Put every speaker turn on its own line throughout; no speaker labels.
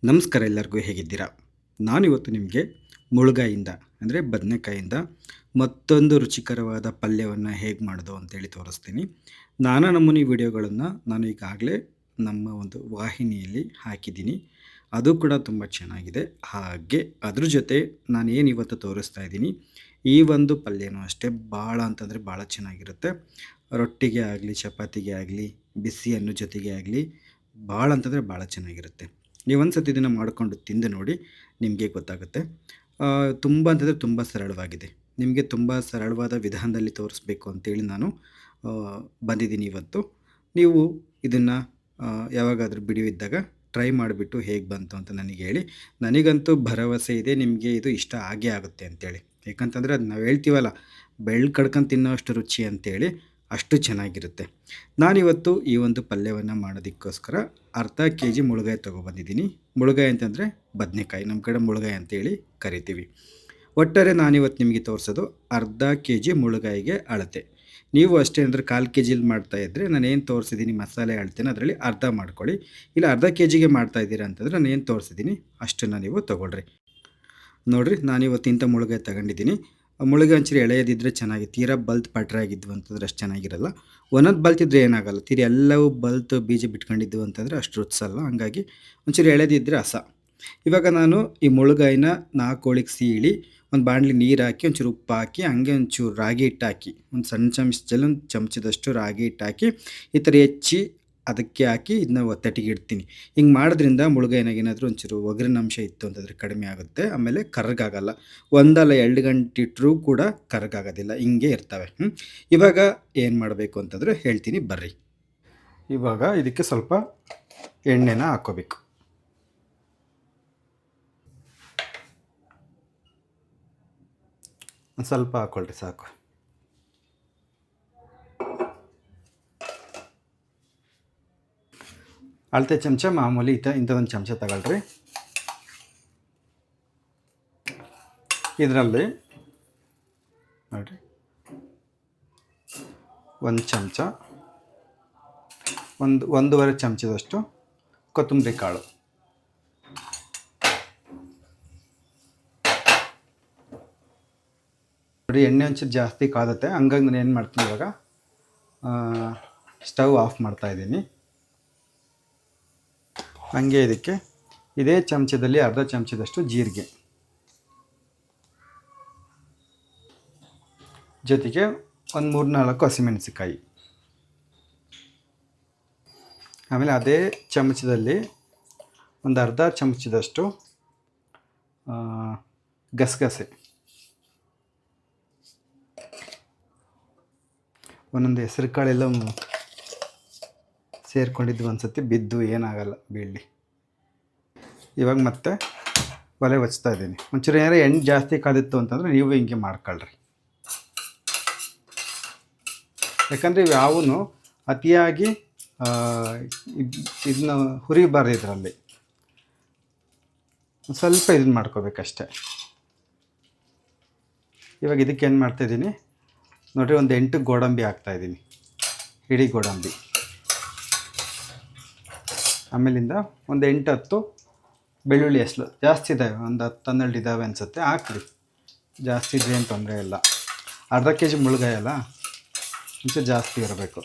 ನಮಸ್ಕಾರ, ಎಲ್ಲರಿಗೂ ಹೇಗಿದ್ದೀರಾ? ನಾನಿವತ್ತು ನಿಮಗೆ ಮುಳುಗಾಯಿಂದ ಅಂದರೆ ಬದನೆಕಾಯಿಂದ ಮತ್ತೊಂದು ರುಚಿಕರವಾದ ಪಲ್ಯವನ್ನು ಹೇಗೆ ಮಾಡೋದು ಅಂತೇಳಿ ತೋರಿಸ್ತೀನಿ. ನಾನಾ ನಮೂನಿ ವಿಡಿಯೋಗಳನ್ನು ನಾನು ಈಗಾಗಲೇ ನಮ್ಮ ಒಂದು ವಾಹಿನಿಯಲ್ಲಿ ಹಾಕಿದ್ದೀನಿ. ಅದು ಕೂಡ ತುಂಬ ಚೆನ್ನಾಗಿದೆ. ಹಾಗೆ ಅದ್ರ ಜೊತೆ ನಾನೇನು ಇವತ್ತು ತೋರಿಸ್ತಾ ಇದ್ದೀನಿ, ಈ ಒಂದು ಪಲ್ಯನೂ ಅಷ್ಟೇ ಭಾಳ ಅಂತಂದರೆ ಭಾಳ ಚೆನ್ನಾಗಿರುತ್ತೆ. ರೊಟ್ಟಿಗೆ ಆಗಲಿ, ಚಪಾತಿಗೆ ಆಗಲಿ, ಬಿಸಿ ಅನ್ನ ಜೊತೆಗೆ ಆಗಲಿ ಭಾಳ ಅಂತಂದರೆ ಭಾಳ ಚೆನ್ನಾಗಿರುತ್ತೆ. ನೀವೊಂದು ಸತಿ ಇದನ್ನು ಮಾಡಿಕೊಂಡು ತಿಂದು ನೋಡಿ, ನಿಮಗೆ ಗೊತ್ತಾಗುತ್ತೆ. ತುಂಬ ಅಂತಂದರೆ ತುಂಬ ಸರಳವಾಗಿದೆ. ನಿಮಗೆ ತುಂಬ ಸರಳವಾದ ವಿಧಾನದಲ್ಲಿ ತೋರಿಸ್ಬೇಕು ಅಂತೇಳಿ ನಾನು ಬಂದಿದ್ದೀನಿ ಇವತ್ತು. ನೀವು ಇದನ್ನು ಯಾವಾಗಾದರೂ ಬಿಡುವಿದ್ದಾಗ ಟ್ರೈ ಮಾಡಿಬಿಟ್ಟು ಹೇಗೆ ಬಂತು ಅಂತ ನನಗೆ ಹೇಳಿ. ನನಗಂತೂ ಭರವಸೆ ಇದೆ ನಿಮಗೆ ಇದು ಇಷ್ಟ ಆಗೇ ಆಗುತ್ತೆ ಅಂತೇಳಿ. ಯಾಕಂತಂದರೆ ಅದು ನಾವು ಹೇಳ್ತೀವಲ್ಲ, ಬೆಳ್ಳು ಕಡ್ಕೊಂಡು ತಿನ್ನೋ ಅಷ್ಟು ರುಚಿ ಅಂತೇಳಿ, ಅಷ್ಟು ಚೆನ್ನಾಗಿರುತ್ತೆ. ನಾನಿವತ್ತು ಈ ಒಂದು ಪಲ್ಯವನ್ನು ಮಾಡೋದಕ್ಕೋಸ್ಕರ ಅರ್ಧ ಕೆ ಜಿ ಮುಳುಗಾಯಿ ತೊಗೊಬಂದಿದ್ದೀನಿ. ಮುಳುಗಾಯಿ ಅಂತಂದರೆ ಬದನೆಕಾಯಿ, ನಮ್ಮ ಕಡೆ ಮುಳುಗಾಯಿ ಅಂತೇಳಿ ಕರಿತೀವಿ. ಒಟ್ಟಾರೆ ನಾನಿವತ್ತು ನಿಮಗೆ ತೋರಿಸೋದು ಅರ್ಧ ಕೆ ಜಿ ಮುಳುಗಾಯಿಗೆ ಅಳತೆ. ನೀವು ಅಷ್ಟೇ ಅಂದರೆ 1/4 ಕೆ ಜಿಲಿ ಮಾಡ್ತಾಯಿದ್ರೆ ನಾನೇನು ತೋರಿಸಿದ್ದೀನಿ ಮಸಾಲೆ ಅಳ್ತೇನೆ ಅದರಲ್ಲಿ ಅರ್ಧ ಮಾಡ್ಕೊಳ್ಳಿ. ಇಲ್ಲ ಅರ್ಧ ಕೆ ಜಿಗೆ ಮಾಡ್ತಾಯಿದ್ದೀರಾ ಅಂತಂದರೆ ನಾನೇನು ತೋರಿಸಿದ್ದೀನಿ ಅಷ್ಟನ್ನು ನೀವು ತೊಗೊಳ್ರಿ. ನೋಡಿರಿ, ನಾನಿವತ್ತು ಇಂಥ ಮುಳುಗಾಯಿ ತಗೊಂಡಿದ್ದೀನಿ. ಮುಳುಗಾಯಿ ಒಂಚೂರು ಎಳೆಯದಿದ್ದರೆ ಚೆನ್ನಾಗಿ, ತೀರಾ ಬಲ್ತ್ ಪಟ್ರಾಗಿದ್ವು ಅಂತಂದರೆ ಅಷ್ಟು ಚೆನ್ನಾಗಿರಲ್ಲ. ಒಂದೊಂದು ಬಲ್ತಿದ್ರೆ ಏನಾಗಲ್ಲ, ತೀರಾ ಎಲ್ಲವೂ ಬಲ್ತು ಬೀಜ ಬಿಟ್ಕೊಂಡಿದ್ವು ಅಂತಂದರೆ ಅಷ್ಟು ರುಚಿಸಲ್ಲ. ಹಂಗಾಗಿ ಒಂಚೂರು ಎಳೆದಿದ್ದರೆ ಹಸ. ಇವಾಗ ನಾನು ಈ ಮುಳುಗಾಯಿನ 4 ಹೋಳಿಗೆ ಸೀಳಿ ಒಂದು ಬಾಣಲಿ ನೀರು ಹಾಕಿ ಒಂಚೂರು ಉಪ್ಪು ಹಾಕಿ ಹಂಗೆ ಒಂಚೂರು ರಾಗಿ ಹಿಟ್ಟು ಹಾಕಿ ಒಂದು ಸಣ್ಣ ಚಮಚದಲ್ಲಿ ಒಂದು ಚಮಚದಷ್ಟು ರಾಗಿ ಹಿಟ್ಟು ಹಾಕಿ ಈ ಥರ ಹೆಚ್ಚಿ ಅದಕ್ಕೆ ಹಾಕಿ ಇದನ್ನ ಒತ್ತಟ್ಟಿಗೆ ಇಡ್ತೀನಿ. ಹಿಂಗೆ ಮಾಡೋದ್ರಿಂದ ಮುಳುಗಾಯಿನಾಗ ಏನಾದರೂ ಒಂಚೂರು ಒಗರಿನಂಶ ಇತ್ತು ಅಂತಂದರೆ ಕಡಿಮೆ ಆಗುತ್ತೆ. ಆಮೇಲೆ ಕರ್ಗಾಗಲ್ಲ. ಒಂದಲ್ಲ 2 ಗಂಟೆ ಇಟ್ಟರೂ ಕೂಡ ಕರ್ಗಾಗೋದಿಲ್ಲ, ಹಿಂಗೆ ಇರ್ತವೆ. ಇವಾಗ ಏನು ಮಾಡಬೇಕು ಅಂತಂದರೆ ಹೇಳ್ತೀನಿ ಬರ್ರಿ. ಇವಾಗ ಇದಕ್ಕೆ ಸ್ವಲ್ಪ ಎಣ್ಣೆನ ಹಾಕ್ಕೋಬೇಕು. ಒಂದು ಸ್ವಲ್ಪ ಹಾಕ್ಕೊಳ್ರಿ ಸಾಕು. ಅಳತೆ ಚಮಚ ಮಾಮೂಲಿ ಇಂಥದೊಂದು ಚಮಚ ತಗೊಳ್ರಿ. ಇದರಲ್ಲಿ ನೋಡಿರಿ, ಒಂದು ಚಮಚ, ಒಂದೂವರೆ ಚಮಚದಷ್ಟು ಕೊತ್ತಂಬರಿ ಕಾಳು, ನೋಡಿ ಎಣ್ಣೆ ಒಂಚೂರು ಜಾಸ್ತಿ ಕಾದುತ್ತೆ. ಹಂಗಾಗಿ ನಾನು ಏನು ಮಾಡ್ತೀನಿ ಇವಾಗ ಸ್ಟವ್ ಆಫ್ ಮಾಡ್ತಾಯಿದ್ದೀನಿ. ಹಂಗೆ ಇದಕ್ಕೆ ಇದೇ ಚಮಚದಲ್ಲಿ ಅರ್ಧ ಚಮಚದಷ್ಟು ಜೀರಿಗೆ, ಜೊತೆಗೆ ಒಂದು 3-4 ಹಸಿಮೆಣಸಿಕಾಯಿ, ಆಮೇಲೆ ಅದೇ ಚಮಚದಲ್ಲಿ ಒಂದು ಅರ್ಧ ಚಮಚದಷ್ಟು ಗಸಗಸೆ, ಒಂದೊಂದು ಹೆಸರು ಕಾಳೆಲ್ಲ ಸೇರಿಕೊಂಡಿದ್ದು ಒಂದು ಸತಿ ಬಿದ್ದು ಏನಾಗಲ್ಲ, ಬೀಳಲಿ. ಇವಾಗ ಮತ್ತೆ ಒಲೆ ಹಚ್ತಾ ಇದ್ದೀನಿ. ಒಂಚೂರು ಏನಾರು ಎಣ್ಣೆ ಜಾಸ್ತಿ ಕಾದಿತ್ತು ಅಂತಂದರೆ ನೀವು ಹಿಂಗೆ ಮಾಡ್ಕೊಳ್ರಿ. ಯಾಕಂದರೆ ಇವು ಅತಿಯಾಗಿ ಇದನ್ನ ಹುರಿಬಾರ್ದು. ಇದರಲ್ಲಿ ಸ್ವಲ್ಪ ಇದನ್ನು ಮಾಡ್ಕೋಬೇಕಷ್ಟೆ. ಇವಾಗ ಇದಕ್ಕೆ ಏನು ಮಾಡ್ತಾಯಿದ್ದೀನಿ ನೋಡಿರಿ, ಒಂದು 8 ಗೋಡಂಬಿ ಹಾಕ್ತಾಯಿದ್ದೀನಿ, ಇಡೀ ಗೋಡಂಬಿ. ಆಮೇಲಿಂದ ಒಂದು 8-10 ಬೆಳ್ಳುಳ್ಳಿ ಹೆಸಳು, ಜಾಸ್ತಿ ಇದ್ದಾವೆ, ಒಂದು 10-12 ಇದ್ದಾವೆ ಅನಿಸುತ್ತೆ, ಹಾಕ್ರಿ. ಜಾಸ್ತಿ ಇದ್ರೆ ಏನು ತೊಂದರೆ ಇಲ್ಲ. ಅರ್ಧ ಕೆ ಜಿ ಮುಳುಗಾಯಿ ಅಲ್ಲ, ಮುಂಚೆ ಜಾಸ್ತಿ ಇರಬೇಕು.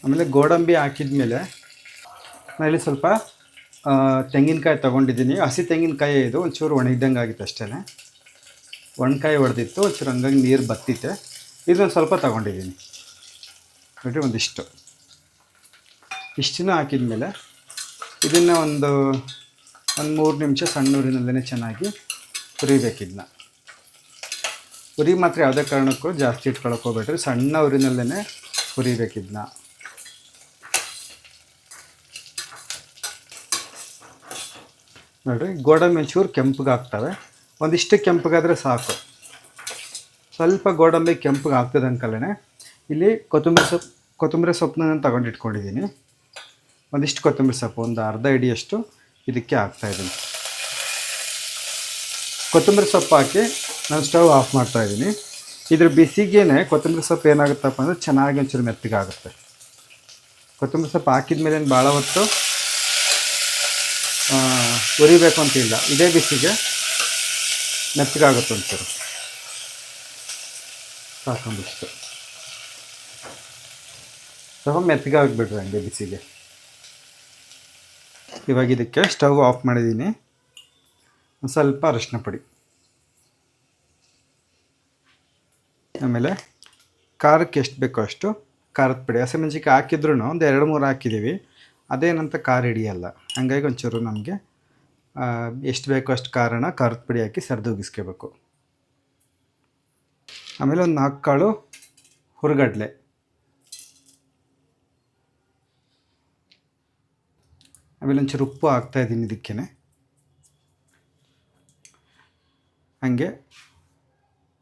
ಆಮೇಲೆ ಗೋಡಂಬಿ ಹಾಕಿದ ಮೇಲೆ ನಾನಿಲ್ಲಿ ಸ್ವಲ್ಪ ತೆಂಗಿನಕಾಯಿ ತೊಗೊಂಡಿದ್ದೀನಿ. ಹಸಿ ತೆಂಗಿನಕಾಯಿ ಇದು, ಒಂಚೂರು ಒಣಗಿದಂಗೆ ಆಗಿತ್ತು ಅಷ್ಟೇ. ಒಣಕಾಯಿ ಹೊಡೆದಿತ್ತು, ಒಂಚೂರು ಹಂಗಾಗಿ ನೀರು ಬತ್ತಿತ್ತೆ. ಇದೊಂದು ಸ್ವಲ್ಪ ತೊಗೊಂಡಿದ್ದೀನಿ ನೋಡಿ, ಒಂದಿಷ್ಟು. ಇಷ್ಟನ್ನು ಹಾಕಿದ ಮೇಲೆ ಇದನ್ನು ಒಂದು 3 ನಿಮಿಷ ಸಣ್ಣ ಊರಿನಲ್ಲೇ ಚೆನ್ನಾಗಿ ಹುರಿಬೇಕಿದ್ದನ್ನ. ಹುರಿ ಮಾತ್ರ ಯಾವುದೇ ಕಾರಣಕ್ಕೂ ಜಾಸ್ತಿ ಇಟ್ಕೊಳಕ್ಕೆ ಹೋಗ್ಬೇಡ್ರಿ, ಸಣ್ಣ ಊರಿನಲ್ಲೇ ಹುರಿಬೇಕಿದ್ದನ್ನ. ನೋಡಿರಿ, ಗೋಡಂಬಿ ಒಂಚೂರು ಕೆಂಪಗೆ ಆಗ್ತವೆ, ಒಂದಿಷ್ಟು ಕೆಂಪಗಾದರೆ ಸಾಕು. ಸ್ವಲ್ಪ ಗೋಡಂಬಿ ಕೆಂಪಗೆ ಆಗ್ತದಂಕಲ್ಲೇ ಇಲ್ಲಿ ಕೊತ್ತಂಬರಿ ಸೊಪ್ಪನ್ನ ನಾನು ತಗೊಂಡಿಟ್ಕೊಂಡಿದ್ದೀನಿ. ಒಂದಿಷ್ಟು ಕೊತ್ತಂಬರಿ ಸೊಪ್ಪು, ಒಂದು ಅರ್ಧ ಹಿಡಿಯಷ್ಟು ಇದಕ್ಕೆ ಹಾಕ್ತಾಯಿದ್ದೀನಿ. ಕೊತ್ತಂಬರಿ ಸೊಪ್ಪು ಹಾಕಿ ನಾನು ಸ್ಟವ್ ಆಫ್ ಮಾಡ್ತಾಯಿದ್ದೀನಿ. ಇದ್ರ ಬಿಸಿಗೇನೆ ಕೊತ್ತಂಬರಿ ಸೊಪ್ಪು ಏನಾಗುತ್ತಪ್ಪ ಅಂದರೆ ಚೆನ್ನಾಗಿ ಒಂಚೂರು ಮೆತ್ತಗಾಗುತ್ತೆ. ಕೊತ್ತಂಬರಿ ಸೊಪ್ಪು ಹಾಕಿದ ಮೇಲೆ ಏನು ಭಾಳ ಹೊತ್ತು ಉರಿಬೇಕು ಅಂತಿಲ್ಲ, ಇದೇ ಬಿಸಿಗೆ ಮೆತ್ತಗಾಗುತ್ತೆ ಒಂಚೂರು ಸಾಕೊಂಬಿಷ್ಟು. ಸ್ವಲ್ಪ ಮೆತ್ತಗಾಗಿಬಿಡ್ರಿ ಹಂಗೆ ಬಿಸಿಗೆ. ಇವಾಗ ಇದಕ್ಕೆ ಸ್ಟವ್ ಆಫ್ ಮಾಡಿದ್ದೀನಿ. ಒಂದು ಸ್ವಲ್ಪ ಅರಿಶಿನ ಪುಡಿ, ಆಮೇಲೆ ಖಾರಕ್ಕೆ ಎಷ್ಟು ಬೇಕೋ ಅಷ್ಟು ಖಾರದ ಪುಡಿ. ಹಸಿಮೆಣ್ಸಿಕಾಯಿ ಹಾಕಿದ್ರೂ ಒಂದು 2-3 ಹಾಕಿದ್ದೀವಿ, ಅದೇನಂತ ಖಾರ ಹಿಡಿಯಲ್ಲ. ಹಾಗಾಗಿ ಒಂಚೂರು ನಮಗೆ ಎಷ್ಟು ಬೇಕೋ ಅಷ್ಟು ಖಾರದ ಪುಡಿ ಹಾಕಿ ಸರಿದೂಗಿಸ್ಕೋಬೇಕು. ಆಮೇಲೆ ಒಂದು 4 ಕಾಳು ಹುರಿಗಡಲೆ, ಆಮೇಲೆ ಒಂಚೂರು ಉಪ್ಪು ಹಾಕ್ತಾಯಿದ್ದೀನಿ ಇದಕ್ಕೇ. ಹಾಗೆ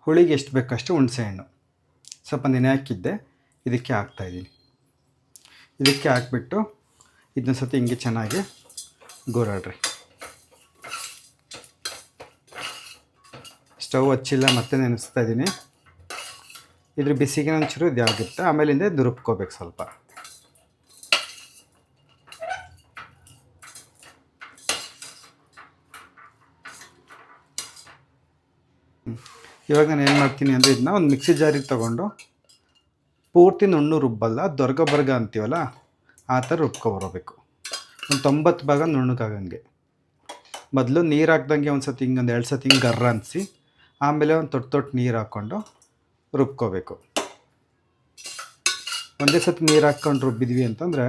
ಹುಳಿಗೆ ಎಷ್ಟು ಬೇಕಷ್ಟು ಹುಣಸೆಹಣ್ಣು ಸ್ವಲ್ಪ ನೆನೆ ಹಾಕಿದ್ದೆ, ಇದಕ್ಕೆ ಹಾಕ್ತಾಯಿದ್ದೀನಿ. ಇದಕ್ಕೆ ಹಾಕ್ಬಿಟ್ಟು ಇದನ್ನ ಸತಿ ಹಿಂಗೆ ಚೆನ್ನಾಗಿ ಗೋರಾಡ್ರಿ. ಸ್ಟವ್ ಹಚ್ಚಿಲ್ಲ, ಮತ್ತೆ ನೆನೆಸ್ತಾ ಇದ್ದೀನಿ. ಇದ್ರ ಬಿಸಿಗೆ ಒಂಚೂರು ಇದಾಗುತ್ತೆ, ಆಮೇಲಿಂದ ದುರುಪ್ಕೋಬೇಕು ಸ್ವಲ್ಪ. ಇವಾಗ ನಾನು ಏನು ಮಾಡ್ತೀನಿ ಅಂದರೆ ಇದನ್ನ ಒಂದು ಮಿಕ್ಸಿ ಜಾರಿಗೆ ತೊಗೊಂಡು ಪೂರ್ತಿ ನುಣ್ಣು ರುಬ್ಬಲ್ಲ, ದೊರ್ಗ ಅಂತೀವಲ್ಲ ಆ ಥರ ರುಬ್ಕೊಬರಬೇಕು. ಒಂದು 90 ಭಾಗ ನುಣ್ಣಗಾಗಂಗೆ. ಮೊದಲು ನೀರು ಹಾಕ್ದಂಗೆ ಒಂದು ಸತಿ ಹಿಂಗೆ ಒಂದು 2 ಸತಿ ಹಿಂಗೆ ಗರ್ರ ಅನಿಸಿ, ಆಮೇಲೆ ಒಂದು ತೊಟ್ಟು ನೀರು ಹಾಕ್ಕೊಂಡು ರುಬ್ಕೋಬೇಕು. ಒಂದೇ ಸತಿ ನೀರು ಹಾಕ್ಕೊಂಡು ರುಬ್ಬಿದ್ವಿ ಅಂತಂದರೆ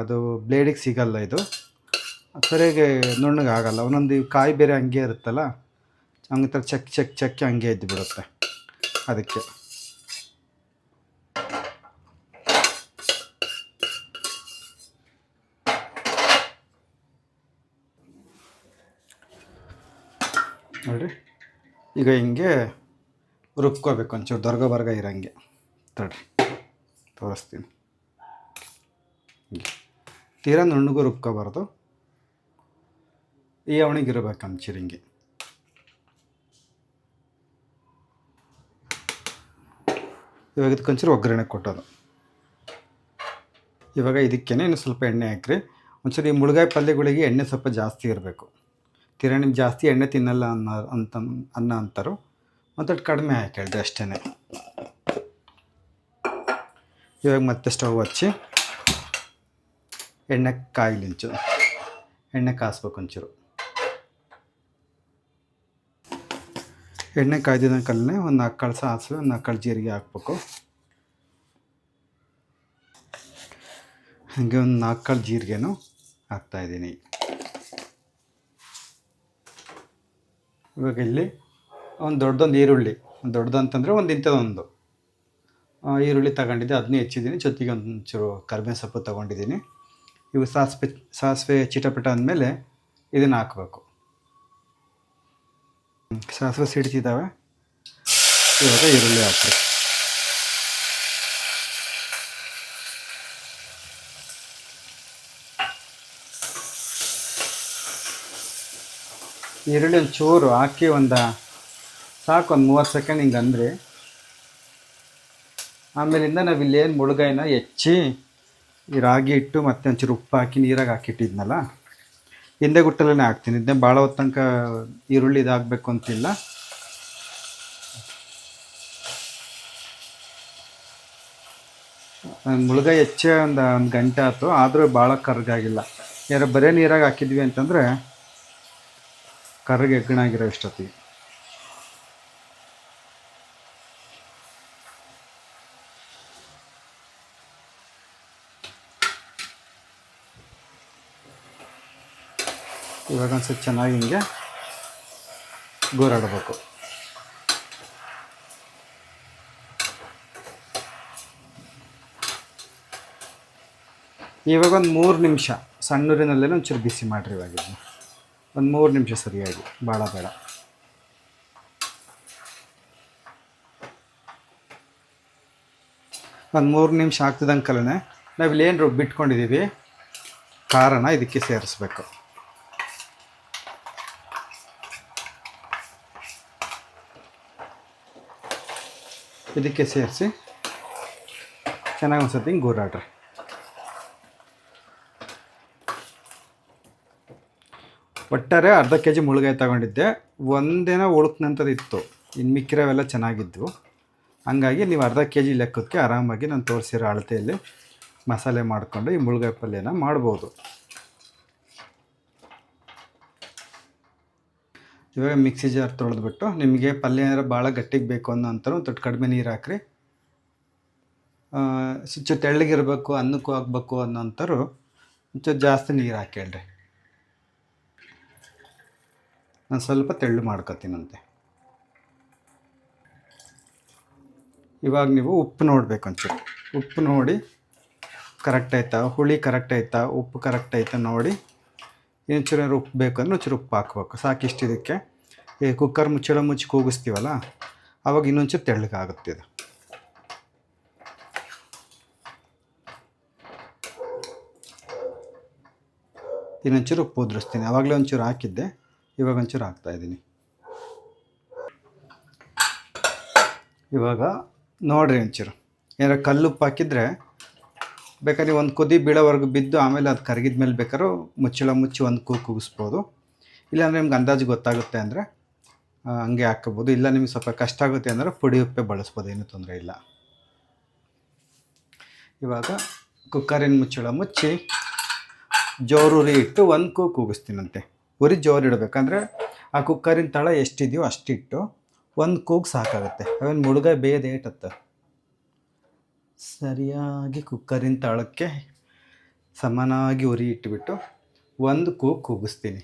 ಅದು ಬ್ಲೇಡಿಗೆ ಸಿಗಲ್ಲ, ಇದು ಸರಿಯಾಗಿ ನುಣ್ಣಗಾಗಲ್ಲ. ಒಂದೊಂದು ಕಾಯಿ ಬೇರೆ ಹಂಗೆ ಇರುತ್ತಲ್ಲ, ಹಂಗೆ ಥರ ಚಕ್ಕೆ ಹಂಗೆ ಎದ್ದು ಬಿಡುತ್ತೆ. ಅದಕ್ಕೆ ನೋಡಿರಿ, ಈಗ ಹಿಂಗೆ ರುಬ್ಕೋಬೇಕು ಒಂಚೂರು ದೊರ್ಗ ಇರೋಂಗೆ. ತಡ್ರಿ ತೋರಿಸ್ತೀನಿ. ಹಿಂಗೆ ತೀರಾ ನುಣ್ಣಗೂ ರುಬ್ಕೋಬಾರ್ದು, ಈ ಅವಣಿಗಿರ್ಬೇಕು ಒಂಚೂರು ಹಿಂಗೆ. ಇವಾಗ ಇದಕ್ಕೊಂಚೂರು ಒಗ್ಗರಣೆ ಕೊಟ್ಟೋದು. ಇವಾಗ ಇದಕ್ಕೇ ಇನ್ನು ಸ್ವಲ್ಪ ಎಣ್ಣೆ ಹಾಕ್ರಿ. ಒಂಚೂರು ಈ ಮುಳುಗಾಯಿ ಪಲ್ಯಗಳಿಗೆ ಎಣ್ಣೆ ಸ್ವಲ್ಪ ಜಾಸ್ತಿ ಇರಬೇಕು. ತೀರಾ ನಿಮ್ಗೆ ಜಾಸ್ತಿ ಎಣ್ಣೆ ತಿನ್ನಲ್ಲ ಅನ್ನ ಅಂತಾರೋ ಮತ್ತು ಕಡಿಮೆ ಹಾಕಿ ಹೇಳ್ದೆ ಅಷ್ಟೇ. ಇವಾಗ ಮತ್ತೆ ಸ್ಟವ್ ಹಚ್ಚಿ ಎಣ್ಣೆ ಕಾಯಿಸ್ಬೇಕು ಒಂಚೂರು. ಎಣ್ಣೆ ಕಾಯ್ದಿದ ಕಲ್ಲೇ ಒಂದು 4 ಕಾಳು ಸಾಸಿವೆ, ಒಂದು 4 ಕಾಳು ಜೀರಿಗೆ ಹಾಕ್ಬೇಕು. ಹಾಗೆ ಒಂದು 4 ಕಾಳು ಜೀರಿಗೆನೂ ಹಾಕ್ತಾಯಿದ್ದೀನಿ. ಇವಾಗ ಇಲ್ಲಿ ಒಂದು ದೊಡ್ಡದೊಂದು ಈರುಳ್ಳಿ, ದೊಡ್ಡದಂತಂದರೆ ಇಂಥದ್ದೊಂದು ಈರುಳ್ಳಿ ತಗೊಂಡಿದ್ದೆ, ಅದನ್ನೇ ಹೆಚ್ಚಿದ್ದೀನಿ. ಜೊತೆಗೆ ಒಂಚೂರು ಕರಿಬೇವಿನ ಸೊಪ್ಪು ತೊಗೊಂಡಿದ್ದೀನಿ. ಇವು ಸಾಸಿವೆ ಚಿಟಪಟ ಅಂದಮೇಲೆ ಇದನ್ನು ಹಾಕಬೇಕು. ಸಾಸಿವೆ ಸಿಡ್ತಿದ್ದಾವೆ, ಇವಾಗ ಈರುಳ್ಳಿ ಹಾಕಿ. ಈರುಳ್ಳಿ ಒಂದು ಚೂರು ಹಾಕಿ ಸಾಕು ಒಂದು 30 ಸೆಕೆಂಡ್ ಹಿಂಗೆ ಅಂದರೆ, ಆಮೇಲಿಂದ ನಾವು ಇಲ್ಲೇನು ಮುಳುಗಾಯಿನ ಹೆಚ್ಚಿ ಈ ರಾಗಿ ಇಟ್ಟು ಮತ್ತೆ ಒಂಚೂರು ಉಪ್ಪು ಹಾಕಿ ನೀರಾಗಿ ಹಾಕಿಟ್ಟಿದ್ನಲ್ಲ, ಹಿಂದೆ ಗುಟ್ಟಲೇ ಹಾಕ್ತೀನಿ. ಇದನ್ನೇ ಭಾಳ ಹೊತ್ತು ತನಕ ಈರುಳ್ಳಿ ಇದಾಗಬೇಕು ಅಂತಿಲ್ಲ. ಮುಳುಗಾಯಿ ಹೆಚ್ಚೆ ಒಂದು ಗಂಟೆ ಆಯ್ತು, ಆದರೂ ಭಾಳ ಕರ್ಗಾಗಿಲ್ಲ. ಯಾರು ಬರೀ ನೀರಾಗಿ ಹಾಕಿದ್ವಿ ಅಂತಂದರೆ ಕರ್ಗೆ ಎಗ್ಗಣಾಗಿರೋ ಇಷ್ಟೊತ್ತಿಗೆ. ಇವಾಗ ಒಂದ್ಸತಿ ಚೆನ್ನಾಗಿ ಹಿಂಗೆ ಗೋರಾಡಬೇಕು. ಇವಾಗ ಒಂದು 3 ನಿಮಿಷ ಸಣ್ಣೂರಿನಲ್ಲೇ ಒಂಚೂರು ಬಿಸಿ ಮಾಡಿರಿ. ಇವಾಗ ಒಂದು 3 ನಿಮಿಷ ಸರಿಯಾಗಿ, ಭಾಳ ಬೇಡ. ಒಂದು 3 ನಿಮಿಷ ಆಗ್ತಿದ್ದಂಕಲೇ ನಾವಿಲ್ಲೇನು ರುಬ್ಬಿಟ್ಕೊಂಡಿದ್ದೀವಿ ಖಾರನ ಇದಕ್ಕೆ ಸೇರಿಸ್ಬೇಕು. ಇದಕ್ಕೆ ಸೇರಿಸಿ ಚೆನ್ನಾಗಿ ಒಂದು ಸತಿ ಹಿಂಗೆ ಗೂರಾಡ್ರಿ. ಒಟ್ಟಾರೆ ಅರ್ಧ ಕೆ ಜಿ ಮುಳುಗಾಯಿ ತಗೊಂಡಿದ್ದೆ. ಒಂದೇನೋ ಉಳುಕ್ನಂಥದ್ದು ಇತ್ತು, ಇನ್ನು ಮಿಕ್ಕಿರೋವೆಲ್ಲ ಚೆನ್ನಾಗಿದ್ದವು. ಹಂಗಾಗಿ ನೀವು ಅರ್ಧ ಕೆ ಜಿ ಲೆಕ್ಕಕ್ಕೆ ಆರಾಮಾಗಿ ನಾನು ತೋರಿಸಿರೋ ಅಳತೆಯಲ್ಲಿ ಮಸಾಲೆ ಮಾಡಿಕೊಂಡು ಈ ಮುಳುಗಾಯಿ ಪಲ್ಯನ ಮಾಡ್ಬೋದು. ಇವಾಗ ಮಿಕ್ಸಿ ಜಾರ್ ತೊಳೆದ್ಬಿಟ್ಟು, ನಿಮಗೆ ಪಲ್ಯ ಏನಾದ್ರು ಭಾಳ ಗಟ್ಟಿಗೆ ಬೇಕು ಅನ್ನೋ ಅಂತಾರೆ ಒಂದು ತೊಟ್ಟು ಕಡಿಮೆ ನೀರು ಹಾಕ್ರಿ. ಸುಚ್ಚು ತೆಳ್ಳಗಿರಬೇಕು, ಅನ್ನಕ್ಕೂ ಹಾಕ್ಬೇಕು ಅನ್ನೋ ಅಂತಾರು ಒಂಚೂರು ಜಾಸ್ತಿ ನೀರು ಹಾಕೇಳ್ರಿ. ನಾನು ಸ್ವಲ್ಪ ತೆಳ್ಳು ಮಾಡ್ಕೊತೀನಂತೆ. ಇವಾಗ ನೀವು ಉಪ್ಪು ನೋಡಬೇಕು, ಒಂಚೂರು ಉಪ್ಪು ನೋಡಿ ಕರೆಕ್ಟ್ ಆಯ್ತಾ, ಹುಳಿ ಕರೆಕ್ಟ್ ಆಯ್ತಾ, ಉಪ್ಪು ಕರೆಕ್ಟ್ ಆಯ್ತಾ ನೋಡಿ. ಇನ್ನೊಂಚೂರು ಉಪ್ಪು ಬೇಕು ಅಂದ್ರೆ ಒಂಚೂರು ಉಪ್ಪು ಹಾಕ್ಬೇಕು, ಸಾಕಿಷ್ಟು. ಇದಕ್ಕೆ ಈ ಕುಕ್ಕರ್ ಮುಚ್ಚಳ ಮುಚ್ಚಿ ಕೂಗಿಸ್ತೀವಲ್ಲ, ಆವಾಗ ಇನ್ನೊಂಚೂರು ತೆಳ್ಳಗಾಗುತ್ತೆ ಇದು. ಇನ್ನೊಂಚೂರು ಉಪ್ಪು ಉದುರಿಸ್ತೀನಿ. ಆವಾಗಲೇ ಒಂಚೂರು ಹಾಕಿದ್ದೆ, ಇವಾಗ ಒಂಚೂರು ಹಾಕ್ತಾಯಿದ್ದೀನಿ. ಇವಾಗ ನೋಡಿರಿ, ಒಂಚೂರು ಏನಾರು ಕಲ್ಲುಪ್ಪು ಹಾಕಿದರೆ ಬೇಕಾದ್ರೆ ಒಂದು ಕುದಿ ಬೀಳೋವರೆಗೂ ಬಿದ್ದು ಆಮೇಲೆ ಅದು ಕರಗಿದ ಮೇಲೆ ಬೇಕಾದ್ರೂ ಮುಚ್ಚಳ ಮುಚ್ಚಿ ಒಂದು ಕೂಗಿಸ್ಬೋದು. ಇಲ್ಲಾಂದರೆ ನಿಮ್ಗೆ ಅಂದಾಜು ಗೊತ್ತಾಗುತ್ತೆ ಅಂದರೆ ಹಂಗೆ ಹಾಕ್ಕೋಬೋದು. ಇಲ್ಲ ನಿಮ್ಗೆ ಸ್ವಲ್ಪ ಕಷ್ಟ ಆಗುತ್ತೆ ಅಂದರೆ ಪುಡಿ ಉಪ್ಪೇ ಬಳಸ್ಬೋದು, ಏನೂ ತೊಂದರೆ ಇಲ್ಲ. ಇವಾಗ ಕುಕ್ಕರಿನ ಮುಚ್ಚಳ ಮುಚ್ಚಿ ಜೋರುರಿ ಇಟ್ಟು ಒಂದು ಕೂಗಿಸ್ತೀನಂತೆ. ಉರಿ ಜೋರು ಇಡಬೇಕಂದ್ರೆ ಆ ಕುಕ್ಕರಿನ ತಳ ಎಷ್ಟಿದೆಯೋ ಅಷ್ಟಿಟ್ಟು ಒಂದು ಕೂಗು ಸಾಕಾಗುತ್ತೆ. ಅವೇನು ಮುಳುಗಾಯಿ ಬೇಯದೆ ಏಟತ್ತ. ಸರಿಯಾಗಿ ಕುಕ್ಕರಿನ ತಳಕ್ಕೆ ಸಮಾನಾಗಿ ಉರಿ ಇಟ್ಬಿಟ್ಟು ಒಂದು ಕೂಗಿಸ್ತೀನಿ.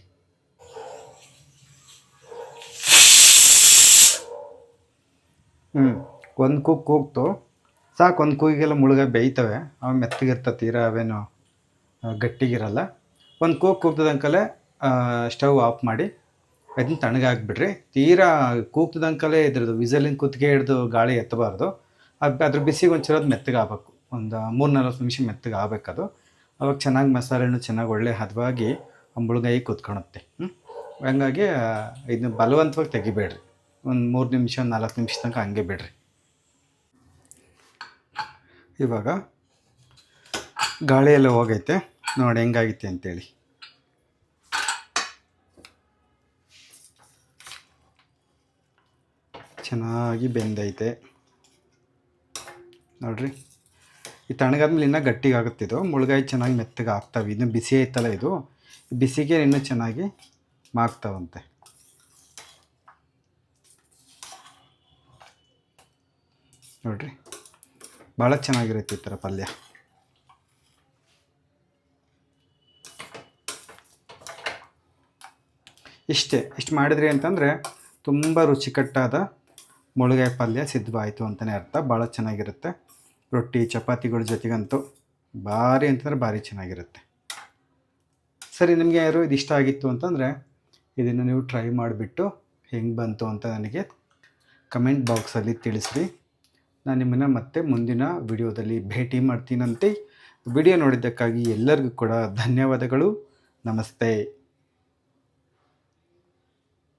ಒಂದು ಕೂಗ್ತು ಸಾಕು. ಒಂದು ಕೂಗಿಗೆಲ್ಲ ಮುಳುಗಾಯಿ ಬೇಯ್ತವೆ, ಅವು ಮೆತ್ತಗಿರ್ತವೆ, ತೀರಾ ಅವೇನು ಗಟ್ಟಿಗಿರಲ್ಲ. ಒಂದು ಕೂಗ್ತದಂಕಲೇ ಸ್ಟವ್ ಆಫ್ ಮಾಡಿ ಅದನ್ನ ತಣ್ಣಗಾಕ್ಬಿಡ್ರಿ. ತೀರಾ ಕೂಗ್ತದಂಕಲೇ ಇದ್ರದ್ದು ವಿಸಲಿನ ಕುತ್ತಿಗೆ ಹಿಡ್ದು ಗಾಳಿ ಎತ್ತಬಾರ್ದು. ಅದ್ರ ಬಿಸಿಗೆ ಒಂಚೂರು ಮೆತ್ತಗೆ ಆಗ್ಬೇಕು, ಒಂದು 3-4 ನಿಮಿಷ ಮೆತ್ತಗೆ ಆಗ್ಬೇಕದು. ಅವಾಗ ಚೆನ್ನಾಗಿ ಮಸಾಲೆನೂ ಚೆನ್ನಾಗಿ ಒಳ್ಳೆ ಹದವಾಗಿ ಆ ಮುಳುಗಾಯಿ ಕೂತ್ಕೊಳುತ್ತೆ. ಹಂಗಾಗಿ ಇದನ್ನ ಬಲವಂತವಾಗಿ ತೆಗಿಬೇಡ್ರಿ. ಒಂದು 3 ನಿಮಿಷ 4 ನಿಮಿಷ ತನಕ ಹಂಗೆ ಬಿಡ್ರಿ. ಇವಾಗ ಗಾಳಿ ಎಲ್ಲ ಹೋಗೈತೆ ನೋಡಿ ಹೆಂಗಾಗಿತ್ತೆ ಅಂತೇಳಿ. ಚೆನ್ನಾಗಿ ಬೆಂದೈತೆ ನೋಡ್ರಿ. ಈ ತಣ್ಣಗಾದ್ಮೇಲೆ ಇನ್ನೂ ಗಟ್ಟಿಗಾಗುತ್ತಿದ್ದು ಮುಳುಗಾಯಿ ಚೆನ್ನಾಗಿ ಮೆತ್ತಗೆ ಆಗ್ತವೆ. ಇನ್ನು ಬಿಸಿ ಐತಲ್ಲ, ಇದು ಬಿಸಿಗೆ ಇನ್ನೂ ಚೆನ್ನಾಗಿ ಮಾಗ್ತಾವಂತೆ. ನೋಡ್ರಿ, ಭಾಳ ಚೆನ್ನಾಗಿರುತ್ತೆ ಈ ಥರ ಪಲ್ಯ. ಇಷ್ಟು ಮಾಡಿದ್ರಿ ಅಂತಂದರೆ ತುಂಬ ರುಚಿಕಟ್ಟಾದ ಮುಳುಗಾಯಿ ಪಲ್ಯ ಸಿದ್ಧವಾಯಿತು ಅಂತಲೇ ಅರ್ಥ. ಭಾಳ ಚೆನ್ನಾಗಿರುತ್ತೆ. ರೊಟ್ಟಿ ಚಪಾತಿಗಳ ಜೊತೆಗಂತೂ ಭಾರಿ ಅಂತಂದರೆ ಭಾರಿ ಚೆನ್ನಾಗಿರುತ್ತೆ. ಸರಿ, ನಿಮಗೆ ಯಾರು ಇದು ಇಷ್ಟ ಆಗಿತ್ತು ಅಂತಂದರೆ ಇದನ್ನು ನೀವು ಟ್ರೈ ಮಾಡಿಬಿಟ್ಟು ಹೆಂಗೆ ಬಂತು ಅಂತ ನನಗೆ ಕಮೆಂಟ್ ಬಾಕ್ಸಲ್ಲಿ ತಿಳಿಸ್ರಿ. ನಾನು ನಿಮ್ಮನ್ನು ಮತ್ತೆ ಮುಂದಿನ ವಿಡಿಯೋದಲ್ಲಿ ಭೇಟಿ ಮಾಡ್ತೀನಂತೆ. ವಿಡಿಯೋ ನೋಡಿದ್ದಕ್ಕಾಗಿ ಎಲ್ಲರಿಗೂ ಕೂಡ ಧನ್ಯವಾದಗಳು. ನಮಸ್ತೆ.